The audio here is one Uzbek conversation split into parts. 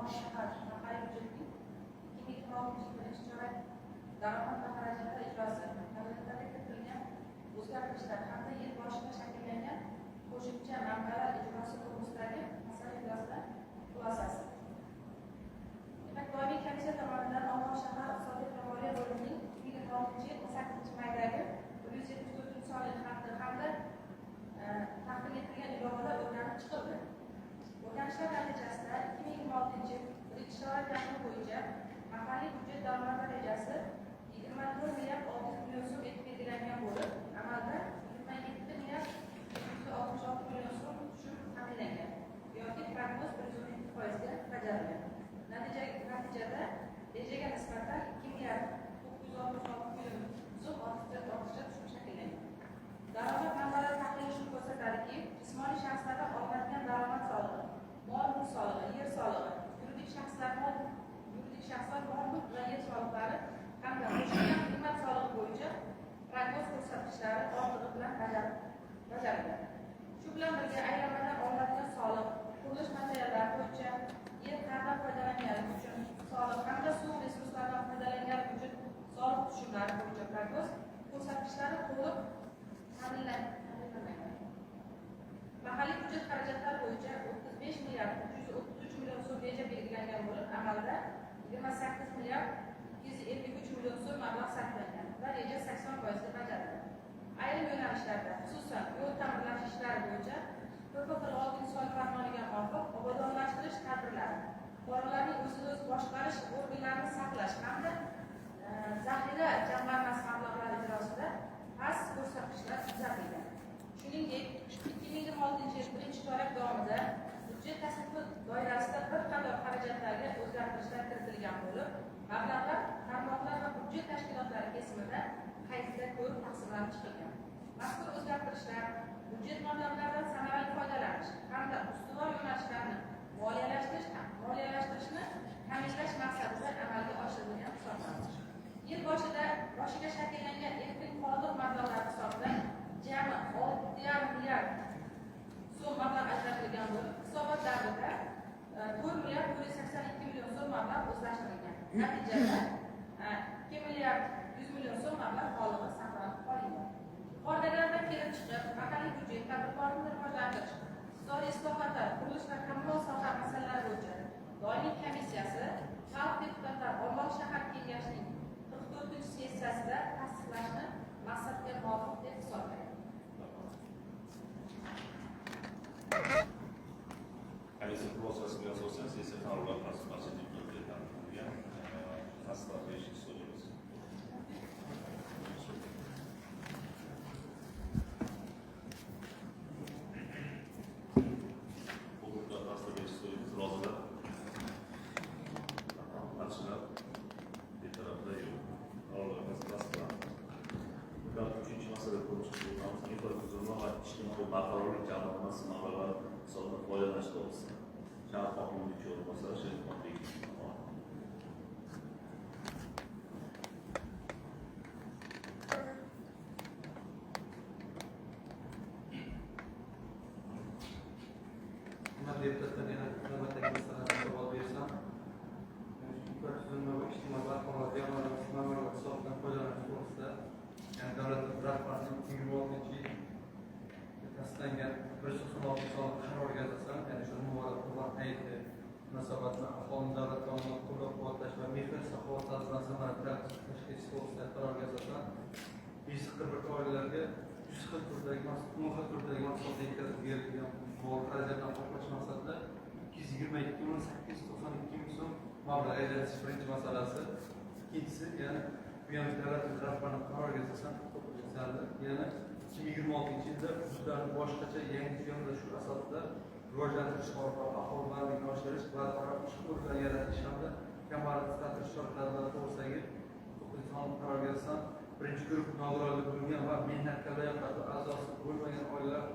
Olmos shahar mahalliy byudjetining 2026 chorak daromad va xarajatlar ijrosi taklifida kiritilgan o'zgartirishlar hamda yil boshida shakllangan qo'shimcha manbalar ijrosi to'g'risidagi masala yuzasidan xulosasi. Demak, doimiy komissiya tomonidan Olmos shahar iqtisodiy va moliya bo'limining 2026 yil 8-maydagi 174 sonli xati hamda taqdim etilgan ilovalar o'rganib chiqildi. O'rganishlar natijasida 2026 yil birinchi chorak yakuni bo'yicha mahalliy byudjet daromad rejasi 24 milliard 600 million so'm etib belgilangan bo'lib, amalda 27 milliard 766 million so'm tushum ta'minlangan yoki prognoz 112% ga bajarilgan. Natijada rejaga nisbatan 2 milliard 966 million so'm ortiqcha tushum shakllangan. Daromad manbalari tahlili shuni ko'rsatadiki, jismoniy shaxslardan olinadigan daromad solig'i, mol mulk solig'i, yer solig'i, yuridik shaxslar mol mulk va yer soliqlari hamda qo'shilgan qiymat solig'i bo'yicha prognoz ko'rsatkichlari ortig'i bilan bajarilgan. Shu bilan birga aylanmadan olinadigan soliq, qurilish materiallari bo'yicha yer qadrdan foydalangani uchun soliq hamda suv resurslaridan foydalangani uchun soliq tushumlari bo'yicha prognoz ko'rsatkichlari to'liq ta'minlanmagan. Mahalliy byudjet xarajatlari bo'yicha 35 milliard 333 million so'm reja belgilangan bo'lib, amalda 28 milliard 253 million so'm mablag' sarflangan va reja 80% ga bajarildi. Ayrim yo'nalishlarda, xususan yo'l ta'mirlash ishlari bo'yicha PPP-6 farmoniga muvofiq obodonlashtirish tadbirlari, fuqarolarning o'zini o'zi boshqarish organlarini saqlash hamda zaxira jamg'armasi mablag'lari ijrosida past ko'rsatkichlar kuzatilgan. Shuningdek, 2026 yil birinchi chorak davomida byudjet tasdiqi doirasida bir qator xarajatlarga o'zgartirishlar kiritilgan bo'lib, mablag'lar tarmoqlar va byudjet tashkilotlari kesimida qaytida ko'rib taqsimlanib chiqilgan. Mazkur o'zgartirishlar byudjet mablag'laridan samarali foydalanish hamda ustuvor yo'nalishlarni moliyalashtirishni ta'minlash maqsadida amalga oshirilgan hisoblanadi. Yil boshiga shakllangan erkin qoldiq mablag'lari hisobidan jami 6,5 milliard so'm mablag' ajratilgan bo'lib, hisobot davrida 4 milliard 182 million so'm mablag' o'zlashtirilgan. Natijada 2 milliard 100 million so'm mablag' qoldig'i saqlanib qolingan. Yuqoridagilardan kelib chiqib, mahalliy byudjet tadbirkorlikni rivojlantirish, iqtisodiy islohotlar, qurilish va kommunal soha masalalari bo'yicha doimiy komissiyasi xalq deputatlari Olmos shahar kengashining 44-sessiyasida tasdiqlashni maqsadga muvofiq deb hisoblaydi. Komissiya xulosasiga asosan sessiya qarorlar tasdiqlashi deputatlarga tasdiqlashni so'raymiz. Hududda tasdiqlash so'raymiz. Rozilar. Qarshilar. Betaraflar yo'q. Qarorlar tasdiqlandi. Uchinchi masala ko'rib chiqilgan infratuzilma va ijtimoiy barqarorlik jamg'armasi mablag'lari hisobidan foydalanish to'g'risida shahar hokimligi o'rinbosari Sherikbek deputatlarga navbatdagi masalani savol bersam, infratuzilma va ijtimoiy barqarorlik jamg'armasi mablag'lari hisobidan foydalanish to'g'risida davlat rahbarining 2026 yil tasdiqlangan 196 sonli qaroriga asosan, ya'ni shu muborak qurban hayiti munosabatini aholini davlat tomonidan qo'llab-quvvatlash va mehr-saxovat bilan samarali tashkil to'g'risida qarorga asosan 141 oilalarga 100 xil turdagi mahsulotlar yetkazib berilgan mol xarajatlarni qoplash maqsadida 222 million 892 ming so'm mablag' ajratish birinchi masalasi. Ikkinchisi, ya'ni bu ham davlat rahbarining qaroriga asosan yana 2026 yilda hududlarni boshqacha yangi yondashuv asosida rivojlantirish orqali aholi bandligini oshirish, barqaror ish o'rinlarini yaratish hamda kambag'allik qisqartirish choralari to'g'risidagi 9 sonli qarorga asosan birinchi guruh nogironligi bo'lgan va mehnatga layoqati a'zosi bo'lmagan oilalar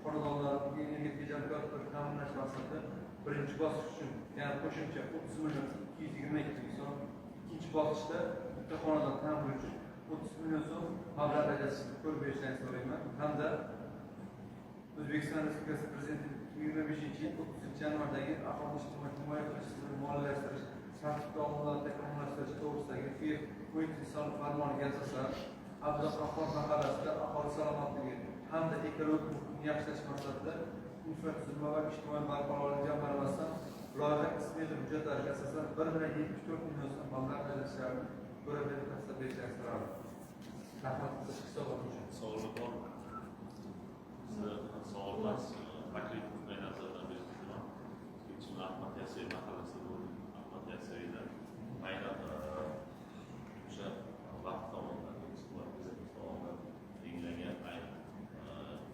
xonadonlarini energetik tejamkor qilib ta'minlash maqsadida birinchi bosqich uchun yana qo'shimcha 30 million 222 ming so'm, ikkinchi bosqichda bitta xonadon ta'mir uchun 30 million so'm mablag' ajratishni ko'rib berishlarini so'rayman hamda O'zbekiston Respublikasi Prezidenti 2025 yil 30 yanvardagi aholi ijtimoiy himoya qilish tizimini moliyalashtirish tartibda ommalarni takomillashtirish to'g'risidagi qo'yimsiz soliq farmoniga asosan Abdulqahhor mahallasida aholi salomatligi hamda ekologik muhitni yaxshilash maqsadida infratuzilma va ijtimoiy barqarorlik jamg'armasidan loyiha ismli hujjatlariga asosan 1,74 million so'm mablag' ajratishlarini ko'rib tafsil berishlarini so'radi. Rahmat, tashqi sog'liq uchun. Sog'liq bor. Sizni sog'liqmas taklif qilmay nazardan berilgan. Ikkinchi Ahmad Yasayev mahallasida bo'ldi. Ahmad Yasayevda aynan o'sha vaqt tomonidan tinglagan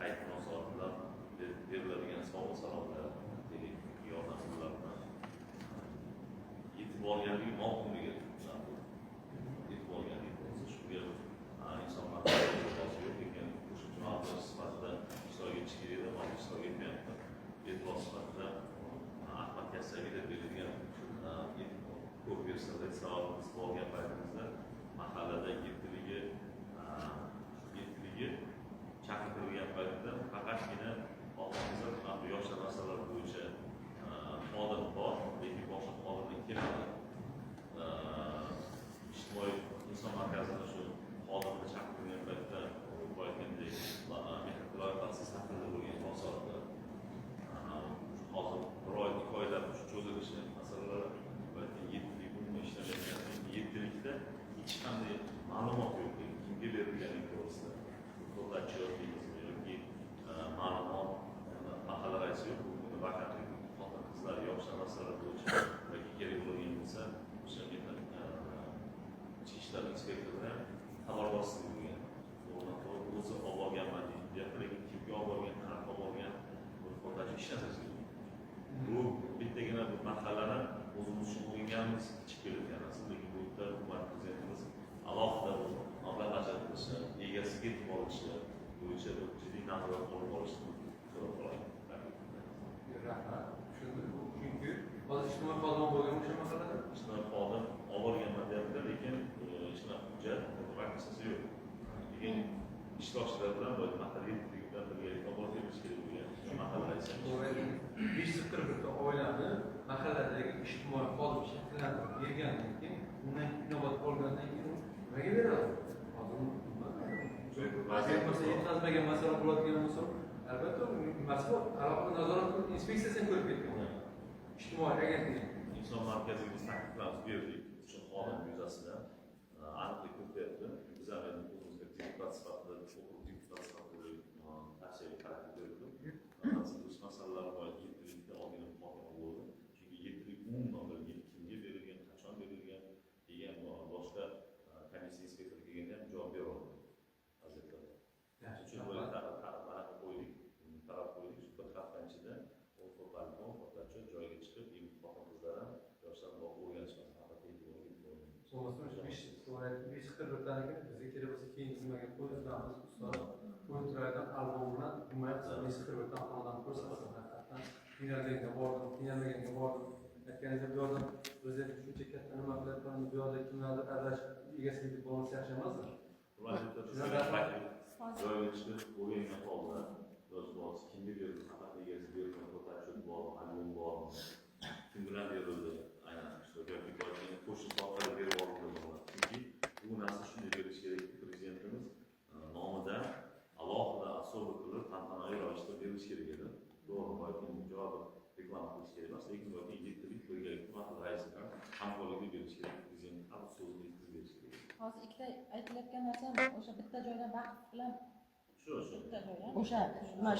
qayt munosabatlar beriladigan sog'liq salomlar yordam pullarini yetib olganligi ma'qulligi yetib olganligi bo'lsa shu yer insonlar yo'q ekan qo'shimcha mablag' sifatida ishtirok etish kerak edi, hozir ishtirok etmayapti. E'tibor sifatida Ahmad Yasayevga berilgan ko'p versiyada savolimiz bo'lgan paytimizda mahallada yettiligi chaqirtirilgan paytda faqatgina oldimizda yoshlar masalalari bo'yicha xodim bor, lekin boshqa xodimlar kelmadi. Ijtimoiy inson markazida shu xodimni chaqirtirgan paytda aytgandek loyihasi haqida bo'lgan bosarda hozir bir oy, 2 oylar cho'zilishi masalalari balki 7 kun ishlamayotgan, 7-likda hech qanday ma'lumot yo'q, kimga berilganligi to'g'risida qo'llachi yoki ma'lumot mahalla raisi yo'q. Buni vakantlik xotin qizlar yoshlar masalalari bo'yicha yoki kerak bo'lgan bo'lsa o'sha ichki ishlar inspektoridan xabar bosib bo'lgan. O'zi olib borganman deyapti, lekin kimga olib borgan, qanaqa olib borgan, bu qo'llachi ishlatish. Bu bittagina bu mahallani o'zimiz uchun o'yinganmiz, ichib kelgan narsa, lekin bu yerda hukumat prezidentimiz alohida mablag' ajratilishi, egasiga yetib olishi bo'yicha jiddiy nazorat olib olishni so'rab qolaman. Rahmat. Chunki hozir ijtimoiy xodim bo'lgan o'sha mahallada ijtimoiy xodim olib borganman deyaptilar, lekin shunaqa hujjat vaksiyasi yo'q. Lekin ishtirokchilar bilan mahalla yetkazib bilan birgalikda olib berish kerak bo'lgan. Shu mahalla raisi 541 oilani mahalladagi ijtimoiy xodim shakllantirib bergandan keyin undan inobat olgandan keyin nimaga beradi? Vaziyat yetkazmagan masala bo'ladigan bo'lsa, albatta mas'ul alohida nazorat qilib inspeksiyasini ko'rib ketgan. Ijtimoiy agentligi inson markaziga biz takliflarimiz berdik. O'sha xodim yuzasidan aniqlik kirityapti. Biz ham o'zimizga deputat sifatida, okrug deputat sifatida tavsiyaga qarab berdik. Biz masalalar bo'yicha yettilikda olgan muhokama bo'ldi. Chunki yettilik umuman bilgan, kimga berilgan, qachon berilgan degan boshqa komissiya inspektori kelganda ham javob berolmadi. Shu bo'yicha talab qo'ydik. Shu bir hafta ichida o'rtacha joyga chiqib, xotin qizlar ham yoshlar o'rganishmasi haqida e'tiborga bir taniga bizga kerak bo'lsa keyin nimaga qo'ydiramiz ustoz qo'ydiradigan albom bilan himoya qilib bir xonadon ko'rsatsin. Haqiqatdan qiynalganga bordim aytganingizdek bu yerda prezident shuncha katta nima qilyapmiz, bu yerda kimlardir aralash egasiga deb bo'lmasa yaxshi emasmi? Joyga chiqib o'rgangan holda kimga berildi, faqat egasi berilgan ro'yxat bormi, albom bormi, kim bilan berildi, aynan yoki qo'shimcha orqali berib olindi. Chunki bu narsa shunday berish kerak, prezidentimiz nomidan alohida asobi qilib tantanali ravishda berish kerak edi. To'g'ri, balki javob reklama qilish kerak emas, lekin yoki yettilik birgalikda mahalla raisi bilan hamkorlikda berish kerak, prezident ham so'zini yetkazib berish kerak. Hozir ikkita aytilayotgan narsa o'sha bitta joydan vaqt bilan o'sha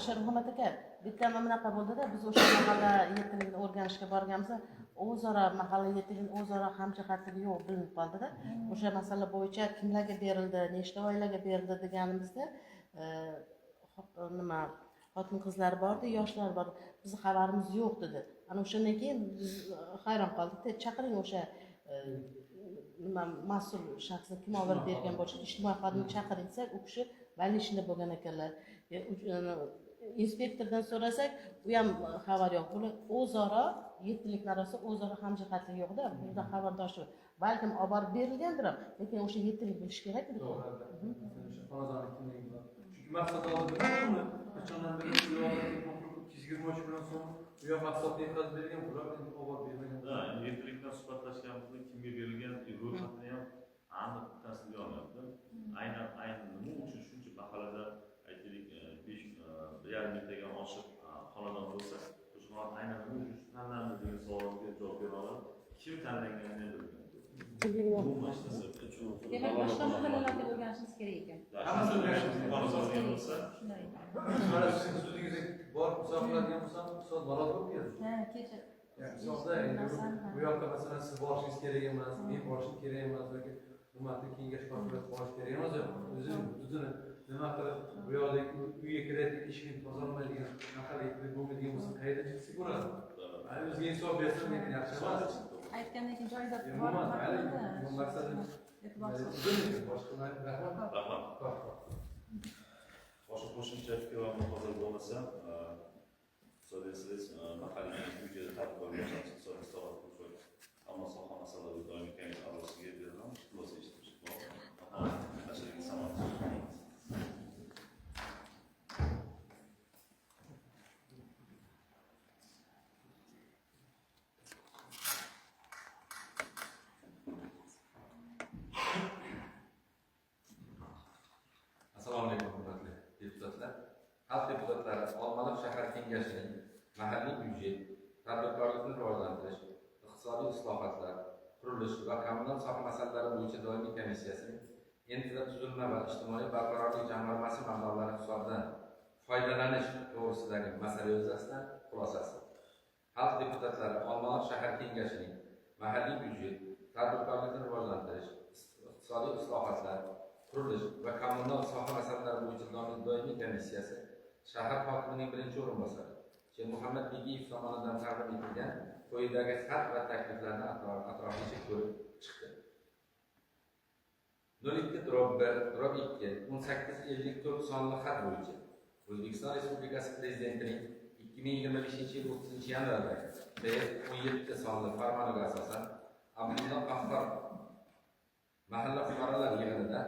Shermuhammad aka bitta bunaqa bo'ldida, biz o'sha mahalla yettiligini o'rganishga borganimizda o'zaro mahalla yettiligini o'zaro hamjihatligi yo'q bilinib qoldida. O'sha masala bo'yicha kimlarga berildi, nechta oilaga berildi deganimizda nima xotin qizlar bordi, yoshlar bor. Bizning xabarimiz yo'q dedi. Ana o'shandan keyin biz hayron qoldik. Chaqiring o'sha nima mas'ul shaxsni kim olib bergan bo'lsa, ijtimoiy xodimni chaqiring desak, u kishi vali ishida bo'lgan ekanlar. Inspektordan so'rasak, u ham xabar yo'q. Bular o'zaro yettiliklar orasida o'zaro hamjihatlik yo'qda. Bunda xabardorchilik balkim olib borib berilgandir, lekin o'sha yettilik bilish kerak edi. Chunki maqsad oldi qachondan beri 23 million so'm bu yoq mahsulotga yetkazib bergan, bular endi olib bermagan. Ha, elektrikdan suhbatlashganimizda kimga berilgan ro'yxatni ham aniq tasdiqlay olmayapti. Aynan nima uchun shuncha mahallada aytaylik 5,5 mingtadan oshiq xonadon bo'lsa, o'sha aynan nima uchun tanlandi degan savolga javob bera oladi. Kim tanlanganini bilmayman. Bu masala uchun. Demak, boshqa mahallalarda o'rganishimiz kerak ekan. Hammasi o'rganishimiz bo'lsa, Shunday. Mana siz o'zingizga borib musobaqalarga bo'lsam, ustoz norozi bo'lib keldi. Ha, kecha. Misolda endi bu yoqqa masalan siz borishingiz kerak emas, men borishim kerak emas yoki hukumatni kengash konferensiya borish kerak emas. O'zini nima qilib bu yoqdagi uyga kiradigan eshikni tozalamaydigan mahallaga bo'lmaydigan bo'lsa qayerda chiqsa bo'ladi. O'ziga insof bersa lekin yaxshi emas. Aytgandan keyin joyida Umuman, bu maqsad boshqa boshqa qo'shimcha fikr va mulohaza bo'lmasa, so'raysiz mahalliy byudjet tadbirkorlar iqtisodiy islohot qilish hamma soha masalalari doimiy kengash a'zosiga berilgan xulosa eshitish ashirga sanoat. Assalomu alaykum hurmatli deputatlar. Xalq deputatlari Olmaliq shahar kengashining mahalliy byudjet, tadbirkorlikni rivojlantirish, iqtisodiy islohotlar, qurilish va kommunal soha masalalari bo'yicha doimiy komissiyasining entidad tuzilma va ijtimoiy barqarorlik jamg'armasi mablag'lari hisobidan foydalanish to'g'risidagi masala yuzasidan xulosasi. Xalq deputatlari Olmaliq shahar kengashining mahalliy byudjet, tadbirkorlikni rivojlantirish, iqtisodiy islohotlar, qurilish va kommunal soha masalalari bo'yicha doimiy komissiyasi shahar hokimining birinchi o'rinbosari Muhammad Begiyev tomonidan taqdim etilgan quyidagi xat va takliflarni atroflicha ko'rib chiqdi. 02/1/2/1854 sonli xat bo'yicha O'zbekiston Respublikasi Prezidentining 2025-yil 30-yanvardagi B17 sonli farmoniga asosan Abdulla Qahhor mahalla fuqarolar yig'inida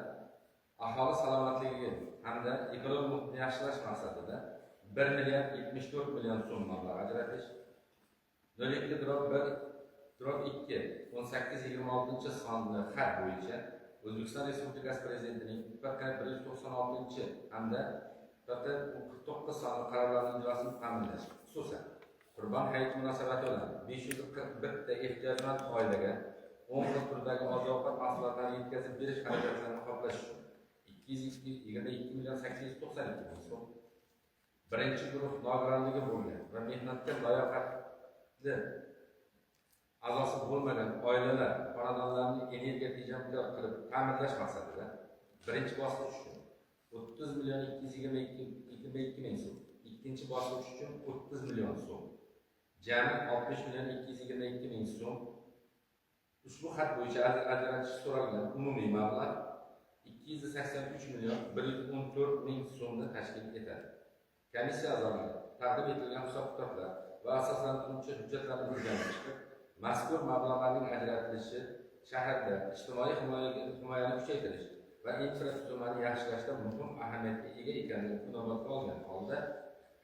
aholi salomatligiga hamda ekologik muhitni yaxshilash maqsadida 1,74 million so'm mablag' ajratish, 02/1/2/1826 sonli xat bo'yicha O'zbekiston Respublikasi Prezidentining 196 hamda 49 sonli qarorlarning ijrosini ta'minlash, xususan Qurbon hayiti munosabati bilan 541 ta ehtiyojmand oilaga 10 xil turdagi oziq-ovqat mahsulotlarini yetkazib berish harakatlarini qoplash uchun 222,892 ming so'm, birinchi guruh nogironligi bo'lgan va mehnatga layoqatli a'zosi bo'lmagan oilalar xonadonlarini energiya tejamkor qilib ta'minlash maqsadida birinchi bosqich uchun 30,222 ming so'm, ikkinchi bosqich uchun 30 million so'm, jami 60,222 ming so'm. Ushbu xat bo'yicha ajratish so'ralgan umumiy mablag' 283,114 ming so'mni tashkil etadi. Komissiya a'zolari taqdim etilgan hisob-kitoblar va asoslantiruvchi hujjatlarni o'rganib chiqib, mazkur mablag'larning ajratilishi shaharda ijtimoiy himoyani kuchaytirish va infratuzilmani yaxshilashda muhim ahamiyatga ega ekanligini inobatga olgan holda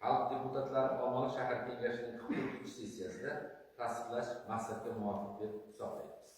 xalq deputatlari Olmaliq shahar kengashining 42 sessiyasida tasdiqlash maqsadga muvofiq deb hisoblaymiz.